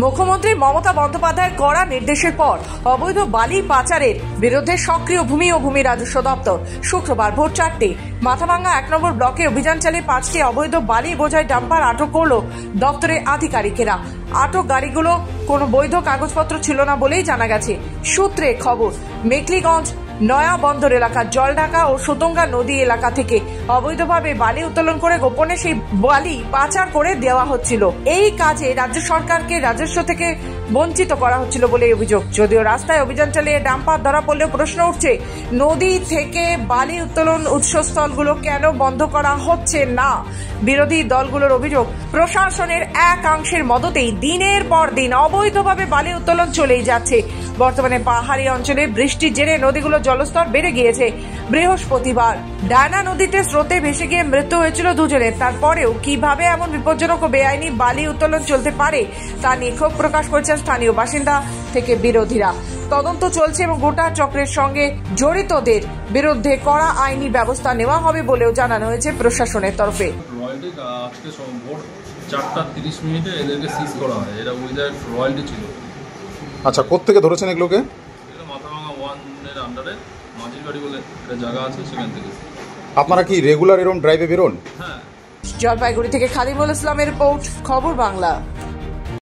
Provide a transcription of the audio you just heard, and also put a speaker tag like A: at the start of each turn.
A: মুখ্যমন্ত্রী মমতা বন্দ্যোপাধ্যায়ের কড়া নির্দেশের পর অবৈধ বালি পাচারের বিরুদ্ধে সক্রিয় ভূমি ও ভূমি রাজস্ব দপ্তর শুক্রবার ভোর 4টে মাথাভাঙ্গা 1 নম্বর ব্লকে অভিযান চালিয়ে 5টি অবৈধ বালি বোঝাই ডাম্পার আটক করল দপ্তরের আধিকারিকেরা। আটক গাড়িগুলো কোনো বৈধ কাগজপত্র ছিল না বলেই জানা গেছে। সূত্রে খবর, মেখলিগঞ্জ নয়া বন্দর এলাকা, জলঢাকা ও সুতঙ্গা নদী এলাকা থেকে অবৈধভাবে বালি উত্তোলন করে গোপনে সেই বালি পাচার করে দেওয়া হচ্ছিল। এই কাজে রাজ্য সরকারকে রাজস্ব থেকে বঞ্চিত করা হচ্ছিল বলে অভিযোগ। যদিও রাস্তায় অভিযান চালিয়ে ডাম্পার ধরা পড়লেও প্রশ্ন উঠছে, নদী থেকে বালি উত্তোলন উৎসস্থলগুলো কেন বন্ধ করা হচ্ছে না? বিরোধী দলগুলোর অভিযোগ, প্রশাসনের একাংশের মদতেই দিনের পর দিন অবৈধভাবে বালি উত্তোলন চলেই যাচ্ছে। বর্তমানে পাহাড়ি অঞ্চলে বৃষ্টির জেরে নদীগুলোর জলস্তর বেড়ে গিয়েছে। বৃহস্পতিবার ডায়না নদীতে স্রোতে ভেসে গিয়ে মৃত্যু হয়েছিল দুজনের। তারপরেও কিভাবে এমন বিপজ্জনক ও বেআইনি বালি উত্তোলন চলতে পারে তা নিয়ে ক্ষোভ প্রকাশ করেছেন স্থানীয় বাসিন্দা থেকে বিরোধীরা। তদন্ত চলছে এবং গোটা চক্রের সঙ্গে জড়িতদের বিরুদ্ধে কড়া আইনি ব্যবস্থা নেওয়া হবে বলেও জানানো হয়েছে প্রশাসনের তরফে।
B: আজকে ভোর 4:30 এদেরকে সিজ করা হয়। এটা উইদাউট রয়্যালটি ছিল।
C: আচ্ছা, কোত্থেকে ধরেছেন এগুলোকে?
B: এটা মাথাভাঙ্গা 1-এর আন্ডারে মাঝির বাড়ি বলে একটা জায়গা আছে, সেখান থেকে।
C: আপনারা কি রেগুলার এরকম ড্রাইভে বেরোন?
B: হ্যাঁ।
A: জলপাইগুড়ি থেকে খাদিমুল ইসলামের রিপোর্ট, খবর বাংলা।